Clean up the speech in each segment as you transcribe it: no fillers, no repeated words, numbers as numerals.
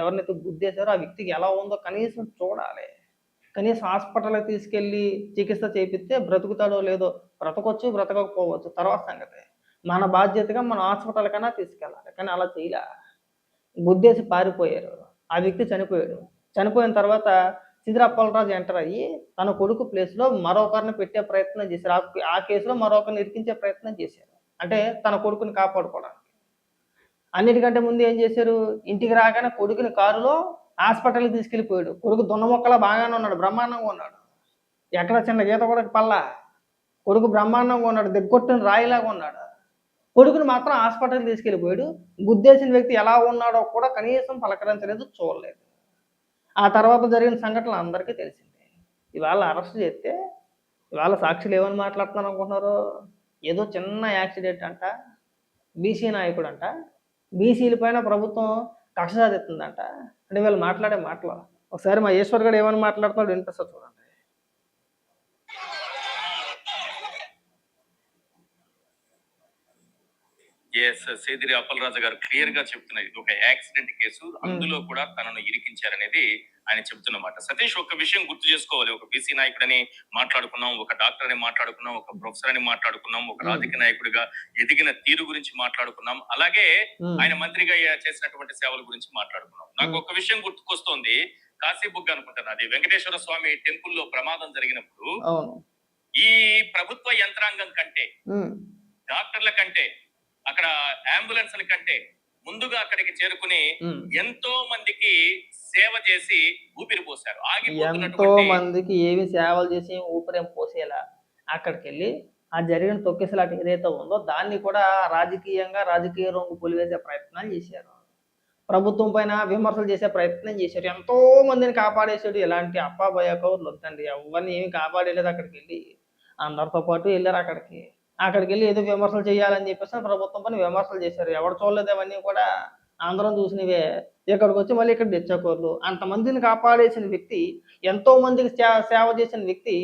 ఎవరినైతే గుద్దేశారో ఆ వ్యక్తికి ఎలా ఉందో కనీసం చూడాలి. కనీసం హాస్పిటల్‌కి తీసుకెళ్ళి చికిత్స చేపిస్తే బ్రతుకుతాడో లేదో, బ్రతకొచ్చు, బ్రతకకపోవచ్చు తర్వాత సంగతి. మన బాధ్యతగా మనం హాస్పిటల్‌కన్నా తీసుకెళ్ళాలి. కానీ అలా చేయలా. గుద్దేసి పారిపోయారు. ఆ వ్యక్తి చనిపోయాడు. చనిపోయిన తర్వాత సిదిరి అప్పలరాజు ఎంటర్ అయ్యి తన కొడుకు ప్లేస్‌లో మరొకరిని పెట్టే ప్రయత్నం చేశారు. ఆ కేసులో మరొకరిని ఇరికించే ప్రయత్నం చేశారు. అంటే తన కొడుకుని కాపాడుకోవడానికి. అన్నిటికంటే ముందు ఏం చేశారు? ఇంటికి రాగానే కొడుకుని కారులో హాస్పిటల్‌కి తీసుకెళ్ళిపోయాడు. కొడుకు దున్నముక్కలా బాగానే ఉన్నాడు. బ్రహ్మాండంగా ఉన్నాడు. ఎక్కడ చిన్న గీత కూడా పడలా. కొడుకు బ్రహ్మాండంగా ఉన్నాడు. దిగ్గొట్టిన రాయిలాగా ఉన్నాడు. కొడుకుని మాత్రం హాస్పిటల్‌కి తీసుకెళ్ళిపోయాడు. గుద్దేసిన వ్యక్తి ఎలా ఉన్నాడో కూడా కనీసం పలకరించలేదు, చూడలేదు. ఆ తర్వాత జరిగిన సంఘటనలు అందరికీ తెలిసిందే. ఇవాళ అరెస్ట్ చేస్తే, ఇవాళ సాక్షులు ఏమని మాట్లాడుతున్నారు అనుకుంటున్నారు? ఏదో చిన్న యాక్సిడెంట్ అంట, బీసీ నాయకుడంట, బీసీల పైన ప్రభుత్వం కక్ష సాధిస్తుందంట. అంటే వీళ్ళు మాట్లాడే మాటలు. ఒకసారి మా ఈశ్వర్ గారు ఏమని మాట్లాడుతున్నాడో వినిపిస్తా చూడండి. సేదిరి అప్పలరాజు గారు క్లియర్ గా చెప్తున్నారు. ఇది ఒక యాక్సిడెంట్ కేసు, అందులో కూడా తనను ఇరికించారనేది ఆయన చెప్తున్నమాట. సతీష్, ఒక విషయం గుర్తు చేసుకోవాలి. ఒక బీసీ నాయకుడని మాట్లాడుకున్నాం, ఒక డాక్టర్ అని మాట్లాడుకున్నాం, ఒక ప్రొఫెసర్ అని మాట్లాడుకున్నాం, ఒక రాజకీయ నాయకుడిగా ఎదిగిన తీరు గురించి మాట్లాడుకున్నాం, అలాగే ఆయన మంత్రిగా చేసినటువంటి సేవల గురించి మాట్లాడుకున్నాం. నాకు ఒక విషయం గుర్తుకొస్తోంది. కాశీబుగ్గ అనుకుంటాను, అది వెంకటేశ్వర స్వామి టెంపుల్లో ప్రమాదం జరిగినప్పుడు ఈ ప్రభుత్వ యంత్రాంగం కంటే, డాక్టర్ల కంటే, అక్కడ అంబులెన్స్ కంటే ముందుగా అక్కడికి చేరుకుని ఎంతో మందికి సేవ చేసి ఊపిరి పోశారు. ఎంతో మందికి ఏవి సేవలు చేసి ఊపిరేం పోసేలా అక్కడికి వెళ్ళి ఆ జరిగిన తొక్కిసలాట ఏదైతే ఉందో దాన్ని కూడా రాజకీయ రంగు పులివేసే ప్రయత్నాలు చేశారు. ప్రభుత్వం పైన విమర్శలు చేసే ప్రయత్నం చేశారు. ఎంతో మందిని కాపాడేశాడు. ఇలాంటి అప్పాబయ కౌరులు వద్దండి, ఎవరిని ఏమి కాపాడేలేదు. అక్కడికి వెళ్ళి అందరితో పాటు వెళ్ళారు. అక్కడికి వెళ్ళి ఏదో విమర్శలు చేయాలని చెప్పేసి ప్రభుత్వం పైన విమర్శలు చేశారు. ఎవరు చూడలేదు అవన్నీ కూడా, అందరం చూసినవే. ఇక్కడికి వచ్చి మళ్ళీ ఇక్కడ తెచ్చాకోర్లు. అంతమందిని కాపాడేసిన వ్యక్తి, ఎంతో మందికి సేవ చేసిన వ్యక్తి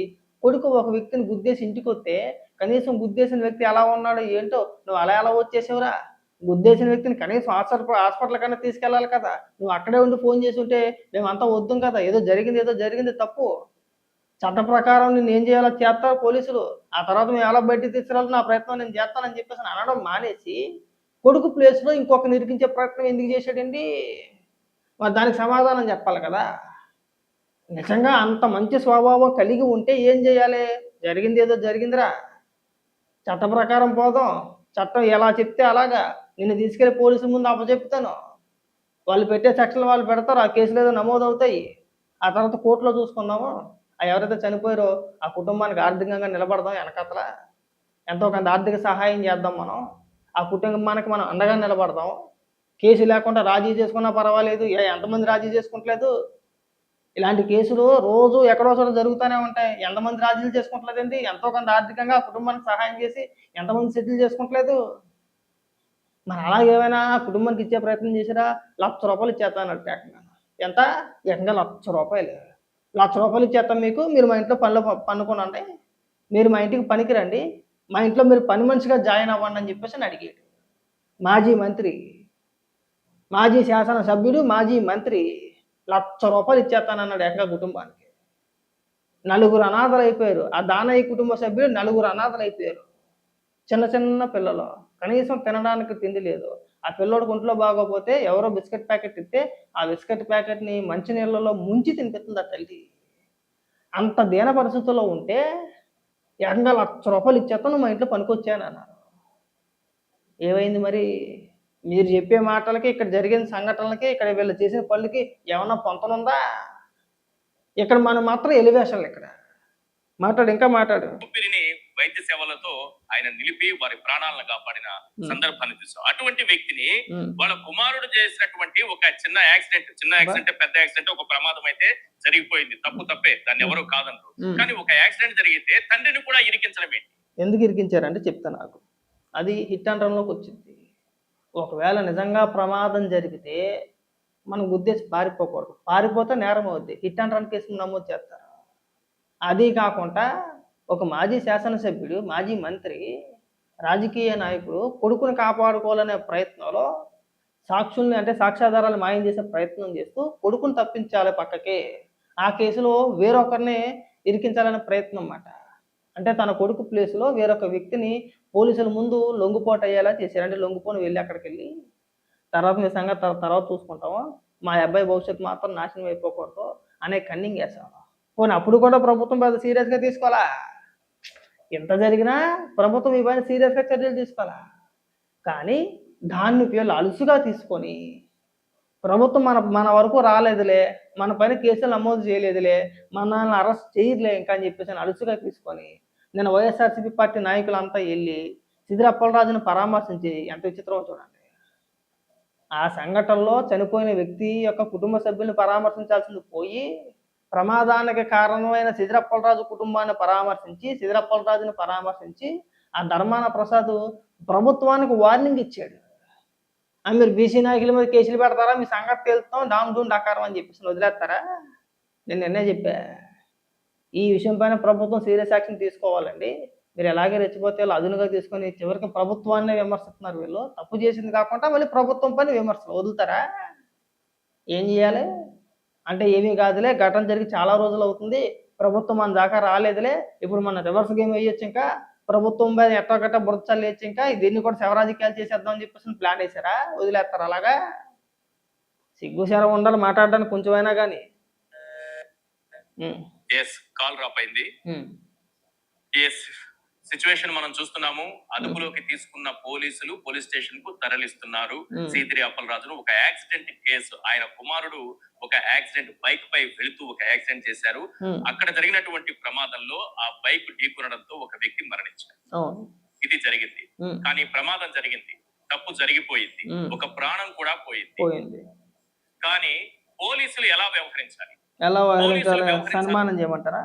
కొడుకు ఒక వ్యక్తిని గుద్దేసి ఇంటికి వస్తే కనీసం గుద్దేసిన వ్యక్తి ఎలా ఉన్నాడో ఏంటో, నువ్వు ఎలా వచ్చేసావురా? గుద్దేసిన వ్యక్తిని కనీసం హాస్పిటల్ కన్నా తీసుకెళ్ళాలి కదా. నువ్వు అక్కడే ఉండి ఫోన్ చేసి ఉంటే మేమంతా వద్దుం కదా. ఏదో జరిగింది తప్పు. చట్ట ప్రకారం నేను ఏం చేయాలో చేస్తారు పోలీసులు. ఆ తర్వాత మేము ఎలా బయటికి తీసుకురావాలి, నా ప్రయత్నం నేను చేస్తానని చెప్పేసి అనడం మానేసి కొడుకు ప్లేస్లో ఇంకొకరిని ఇరికించే ప్రయత్నం ఎందుకు చేశాడండి? మరి దానికి సమాధానం చెప్పాలి కదా. నిజంగా అంత మంచి స్వభావం కలిగి ఉంటే ఏం చేయాలి? జరిగింది ఏదో జరిగిందిరా, చట్ట ప్రకారం పోదాం, చట్టం ఎలా చెప్తే అలాగా నిన్ను తీసుకెళ్లి పోలీసుల ముందు అప్పచెప్తాను. వాళ్ళు పెట్టే సెక్షన్లు వాళ్ళు పెడతారు, ఆ కేసులు ఏదో నమోదవుతాయి. ఆ తర్వాత కోర్టులో చూసుకుందాము. ఎవరైతే చనిపోయారో ఆ కుటుంబానికి ఆర్థికంగా నిలబడదాం. వెనకతల ఎంతో కొంత ఆర్థిక సహాయం చేద్దాం. మనం ఆ కుటుంబానికి మనం అండగా నిలబడదాం. కేసు లేకుండా రాజీ చేసుకున్నా పర్వాలేదు. ఎంతమంది రాజీ చేసుకుంటలేదు? ఇలాంటి కేసులు రోజు ఎక్కడో చోట జరుగుతూనే ఉంటాయి. ఎంతమంది రాజీలు చేసుకుంటలేదండి? ఎంతో కొంత ఆర్థికంగా ఆ కుటుంబానికి సహాయం చేసి ఎంతమంది సెటిల్ చేసుకుంటలేదు? మరి అలాగేమైనా కుటుంబానికి ఇచ్చే ప్రయత్నం చేసిరా? ₹1,00,000 ఇచ్చేస్తానట ఏకంగా. ఎంత? ఏకంగా ₹1,00,000. ₹1,00,000 ఇచ్చేస్తాం మీకు, మీరు మా ఇంట్లో పనుకోనండి, మీరు మా ఇంటికి పనికి రండి, మా ఇంట్లో మీరు పని మనిషిగా జాయిన్ అవ్వండి అని చెప్పేసి అడిగాడు. మాజీ మంత్రి, మాజీ శాసనసభ్యుడు, మాజీ మంత్రి ₹1,00,000 ఇచ్చేస్తానన్నాడు ఏకంగా కుటుంబానికి. నలుగురు అనాథలు అయిపోయారు. ఆ దానయ్య కుటుంబ సభ్యులు నలుగురు అనాథలు అయిపోయారు. చిన్న పిల్లలు, కనీసం తినడానికి తిండి లేదు. ఆ పిల్లోడికి ఒంట్లో బాగోపోతే ఎవరో బిస్కెట్ ప్యాకెట్ ఇస్తే ఆ బిస్కెట్ ప్యాకెట్ని మంచినీళ్ళలో ముంచి తినిపిస్తుంది ఆ తల్లి. అంత దీన పరిస్థితుల్లో ఉంటే ఏకంగా ₹1,00,000 ఇచ్చేస్తాను, మా ఇంట్లో పనికొచ్చాను అన్నారు. ఏమైంది మరి? మీరు చెప్పే మాటలకి, ఇక్కడ జరిగిన సంఘటనలకి, ఇక్కడ వీళ్ళు చేసిన పనులకి ఏమన్నా పొంతనుందా? ఇక్కడ మనం మాత్రం ఎలివేషన్లు. ఇక్కడ ఇంకా మాట్లాడు. వైద్య సేవలతో ఆయన నిలిపి వారి ప్రాణాలను కాపాడిన సందర్భాన్ని చూసాం. అటువంటి వ్యక్తిని వాళ్ళ కుమారుడు చేసినటువంటి ఒక చిన్న యాక్సిడెంట్ పెద్ద యాక్సిడెంట్, ఒక ప్రమాదం అయితే జరిగిపోయింది. తప్పే, దాన్ని ఎవరు కాదనరు. కానీ ఒక యాక్సిడెంట్ జరిగితే తండ్రిని కూడా ఇరికించడం ఏంటి? ఎందుకు ఇరికించారంటే చెప్తా. నాకు అది హిట్ అండ్ రన్‌లోకి వచ్చింది. ఒకవేళ నిజంగా ప్రమాదం జరిగితే మనం ఉద్దేశం పారిపోకూడదు. పారిపోతే నేరం అవుద్ది. హిట్ అండ్ రన్ కేసులు నమోదు చేస్తారు. అది కాకుండా ఒక మాజీ శాసనసభ్యుడు, మాజీ మంత్రి, రాజకీయ నాయకుడు కొడుకుని కాపాడుకోవాలనే ప్రయత్నంలో సాక్షుల్ని అంటే సాక్ష్యాధారాలు మాయం చేసే ప్రయత్నం చేస్తూ కొడుకుని తప్పించాలి పక్కకి. ఆ కేసులో వేరొకరిని ఇరికించాలనే ప్రయత్నం అన్నమాట. అంటే తన కొడుకు ప్లేస్‌లో వేరొక వ్యక్తిని పోలీసుల ముందు లొంగిపోటు అయ్యేలా చేశారు. అంటే లొంగిపోని వెళ్లి అక్కడికెళ్ళి తర్వాత మీ సంగతి తర్వాత చూసుకుంటాము. మా అబ్బాయి భవిష్యత్తు మాత్రం నాశనం అయిపోకూడదు అనే కన్నింగ్ ఏశారు. పోనీ అప్పుడు కూడా ప్రభుత్వం పెద్ద సీరియస్‌గా తీసుకోలా. ఇంత జరిగినా ప్రభుత్వం ఈ పైన సీరియస్‌గా చర్యలు తీసుకోలా. కానీ దాన్ని వీళ్ళు అలుసుగా తీసుకొని ప్రభుత్వం మన మన వరకు రాలేదులే, మన పైన కేసులు నమోదు చేయలేదులే, మనల్ని అరెస్ట్ చేయదులే ఇంకా అని చెప్పేసి అలుసుగా తీసుకొని నిన్న వైఎస్ఆర్‌సీపీ పార్టీ నాయకులంతా ఎళ్లి సిదిరి అప్పలరాజుని పరామర్శించి ఎంత విచిత్రమో చూడండి. ఆ సంఘటనలో చనిపోయిన వ్యక్తి యొక్క కుటుంబ సభ్యుల్ని పరామర్శించాల్సింది పోయి, ప్రమాదానికి కారణమైన సిదిరి అప్పలరాజు కుటుంబాన్ని పరామర్శించి, సిదిరి అప్పలరాజుని పరామర్శించి, ఆ ధర్మాన ప్రసాద్ ప్రభుత్వానికి వార్నింగ్ ఇచ్చాడు. మీరు బీసీ నాయకుల మీద కేసులు పెడతారా? మీ సంగతి తేలుస్తాం డామ్ డూమ్ డకారం అని చెప్పేసి వదిలేస్తారా? నేను నిన్నే చెప్పా. ఈ విషయం పైన ప్రభుత్వం సీరియస్ యాక్షన్ తీసుకోవాలండి. మీరు ఎలాగే రెచ్చిపోతే వీళ్ళు అదునుగా తీసుకొని చివరికి ప్రభుత్వాన్నే విమర్శిస్తున్నారు వీళ్ళు. తప్పు చేసింది కాకుండా మళ్ళీ ప్రభుత్వం పైన విమర్శలు వదులుతారా? ఏం చేయాలి? అంటే ఏమీ కాదులే, ఘటన జరిగి చాలా రోజులు అవుతుంది. ప్రభుత్వం మన దాకా రాలేదులే. ఇప్పుడు మనం రివర్స్ గేమ్ వేయొచ్చు ఇంకా. ప్రభుత్వం మీద ఎట్టోకట్ట బురద చల్లేయొచ్చు ఇంకా. దీన్ని కూడా శవరాజకీయాలు చేసేద్దాం అని చెప్పేసి ప్లాన్ వేసారా? వదిలేస్తారా అలాగా? సిగ్గు శరం ఉండాలి మాట్లాడడానికి కొంచెమైనా గానీ. ఎస్ కాల్ డ్రాప్ అయింది. హ్మ్. ఎస్ సిచ్యువేషన్ మనం చూస్తున్నాము. అదుపులోకి తీసుకున్న పోలీసులు పోలీస్ స్టేషన్ కు తరలిస్తున్నారు సీదిరి అప్పలరాజును. ఒక యాక్సిడెంట్ కేసు, ఆయన కుమారుడు ఒక యాక్సిడెంట్ బైక్ పై వెళుతూ ఒక యాక్సిడెంట్ చేశారు. అక్కడ జరిగినటువంటి ప్రమాదంలో ఆ బైక్ ఢీకొనడంతో ఒక వ్యక్తి మరణించారు. ఇది జరిగింది. కానీ ప్రమాదం జరిగింది, తప్పు జరిగిపోయింది, ఒక ప్రాణం కూడా పోయింది. కానీ పోలీసులు ఎలా వ్యవహరించాలి? సన్మానం చేయమంటారా?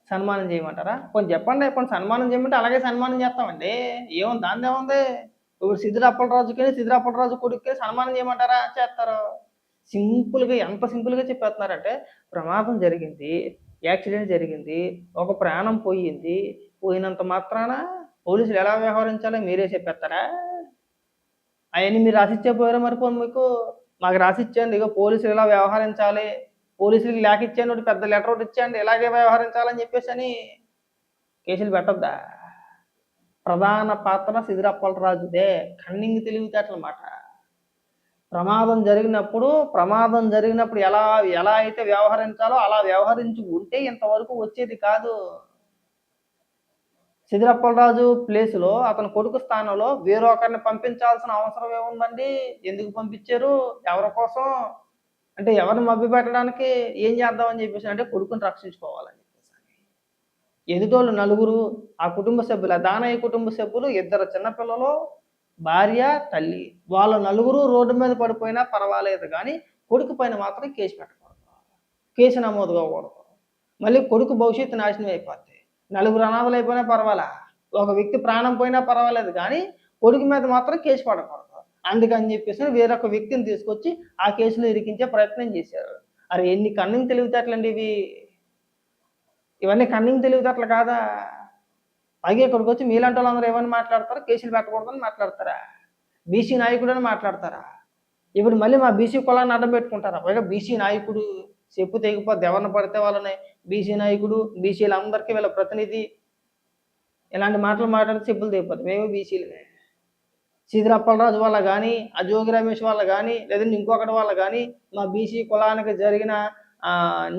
సన్మానం చేయమంటారా? కొంచెం చెప్పండి. కొన్ని సన్మానం చేయమంటే అలాగే సన్మానం చేస్తామండి. ఏముంది దానిది ఏముంది? ఇప్పుడు సిదిరి అప్పలరాజు కొడుక్కి సన్మానం చేయమంటారా? చేస్తారు. సింపుల్‌గా ఎంత సింపుల్‌గా చెప్పేస్తున్నారంటే ప్రమాదం జరిగింది, యాక్సిడెంట్ జరిగింది, ఒక ప్రాణం పోయింది. పోయినంత మాత్రాన పోలీసులు ఎలా వ్యవహరించాలో మీరే చెప్పేస్తారా? అవన్నీ మీరు రాసిచ్చే పోయారా మరి పోనీ మీకు? మాకు రాసిచ్చేయండి. ఇగో పోలీసులు ఇలా వ్యవహరించాలి. పోలీసులకి లేఖ ఇచ్చేయండి, ఒకటి పెద్ద లెటర్ ఒకటి ఇచ్చేయండి, ఇలాగే వ్యవహరించాలని చెప్పేసని కేసులు పెట్టొద్దా? ప్రధాన పాత్ర సిదిరి అప్పలరాజుదే. కన్నింగ్ తెలివితేటలన్నమాట. ప్రమాదం జరిగినప్పుడు ఎలా అయితే వ్యవహరించాలో అలా వ్యవహరించి ఉంటే ఇంతవరకు వచ్చేది కాదు. సిదిరి అప్పలరాజు ప్లేస్‌లో అతని కొడుకు స్థానంలో వేరొకరిని పంపించాల్సిన అవసరం ఏముందండి? ఎందుకు పంపించారు? ఎవరి కోసం? అంటే ఎవరిని మభ్యపెట్టడానికి? ఏం చేద్దామని చెప్పేసి అంటే కొడుకుని రక్షించుకోవాలని చెప్పేసని. ఎదుటోళ్ళు నలుగురు, ఆ కుటుంబ సభ్యులు, ఆ దానయ్య కుటుంబ సభ్యులు, 2 చిన్నపిల్లలు, భార్య, తల్లి. వాళ్ళ నలుగురు రోడ్డు మీద పడిపోయినా పర్వాలేదు గానీ కొడుకు పైన మాత్రం కేసు పెట్టకూడదు. కేసు నమోదు కాకూడదు. మళ్ళీ కొడుకు భవిష్యత్తు నాశనం అయిపోద్ది. నలుగురు అనాథలు అయిపోయినా పర్వాలా, ఒక వ్యక్తి ప్రాణం పోయినా పర్వాలేదు కానీ కొడుకు మీద మాత్రం కేసు పడకూడదు. అందుకని చెప్పేసి వేరొక వ్యక్తిని తీసుకొచ్చి ఆ కేసులో ఇరికించే ప్రయత్నం చేశారు. అరే ఎన్ని కన్నింగ్ తెలివితేటలండి ఇవి! ఇవన్నీ కన్నింగ్ తెలివితేటలు కాదా? పైగా ఇక్కడికి వచ్చి మీలాంటి వాళ్ళందరూ ఏమని మాట్లాడతారు? కేసులు పెట్టకూడదని మాట్లాడతారా? బీసీ నాయకుడు అని మాట్లాడతారా? ఇప్పుడు మళ్ళీ మా బీసీ కులాన్ని అడ్డం పెట్టుకుంటారా? పైగా బీసీ నాయకుడు చెప్పు తెగిపోద్ది. ఎవరిని పడితే వాళ్ళని బీసీ నాయకుడు, బీసీలందరికీ వీళ్ళ ప్రతినిధి, ఇలాంటి మాటలు మాట్లాడితే చెప్పులు తెగిపోతాయి. మేము బీసీలమే. సిదిరి అప్పలరాజు వల్ల కానీ, ఆ జోగి రమేష్ వల్ల కానీ, లేదంటే ఇంకొకటి వల్ల కానీ మా బీసీ కులానికి జరిగిన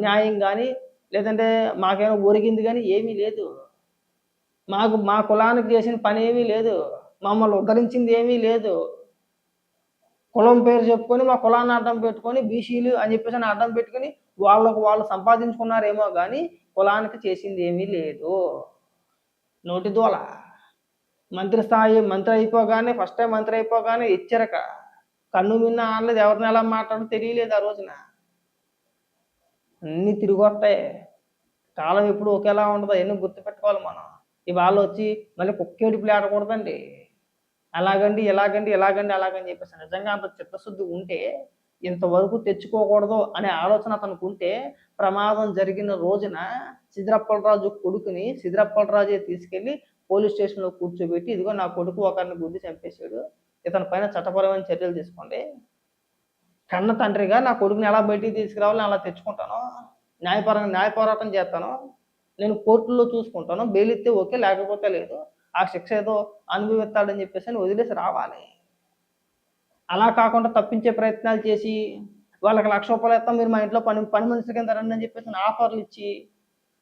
న్యాయం కానీ, లేదంటే మాకేమైనా ఒరిగింది కానీ ఏమీ లేదు. మా కులానికి చేసిన పని ఏమీ లేదు. మమ్మల్ని ఉద్ధరించింది ఏమీ లేదు. కులం పేరు చెప్పుకొని మా కులాన్ని అడ్డం పెట్టుకొని బీసీలు అని చెప్పేసి అడ్డం పెట్టుకొని వాళ్ళు సంపాదించుకున్నారేమో కానీ కులానికి చేసింది ఏమీ లేదు. నోటి దూల. మంత్రి అయిపోగానే ఫస్ట్ టైం మంత్రి అయిపోగానే హెచ్చరిక. కన్ను మిన్న ఆనలేదు, ఎవరిని ఎలా మాట్లాడో తెలియలేదు ఆ రోజున. అన్నీ తిరిగొస్తాయి. కాలం ఎప్పుడు ఒకేలా ఉండదు, అవన్నీ గుర్తుపెట్టుకోవాలి మనం. ఇవాళ వచ్చి మళ్ళీ కుక్కేడుపులు ఆడకూడదండి. అలాగండి అలాగని చెప్పేసి నిజంగా అంత చిత్తశుద్ధి ఉంటే ఇంతవరకు తెచ్చుకోకూడదు అనే ఆలోచన అతనికి ఉంటే ప్రమాదం జరిగిన రోజున సిదిరి అప్పలరాజు కొడుకుని సిదిరి అప్పలరాజే తీసుకెళ్ళి పోలీస్ స్టేషన్లో కూర్చోబెట్టి, ఇదిగో నా కొడుకు ఒకరిని గుద్ది చంపేశాడు, ఇతని పైన చట్టపరమైన చర్యలు తీసుకోండి. కన్న తండ్రిగా నా కొడుకుని ఎలా బయటికి తీసుకురావాలో నేను అలా తెచ్చుకుంటాను. న్యాయ పోరాటం చేస్తాను. నేను కోర్టుల్లో చూసుకుంటాను. బెయిల్ ఇస్తే ఓకే, లేకపోతే లేదు. ఆ శిక్ష ఏదో అనుభవిస్తాడని చెప్పేసి వదిలేసి రావాలి. అలా కాకుండా తప్పించే ప్రయత్నాలు చేసి వాళ్ళకి ₹1,00,000 ఇస్తాం, మీరు మా ఇంట్లో పని మనిషి కింద రండి అని చెప్పేసి ఆఫర్లు ఇచ్చి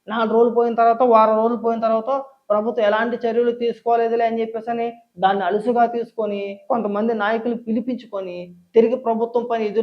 4 రోజులు పోయిన తర్వాత, వారం రోజులు పోయిన తర్వాత ప్రభుత్వం ఎలాంటి చర్యలు తీసుకోలేదులే అని చెప్పేసి దాన్ని అలుసుగా తీసుకొని కొంతమంది నాయకులు పిలిపించుకొని తిరిగి ప్రభుత్వం పైన ఎదురు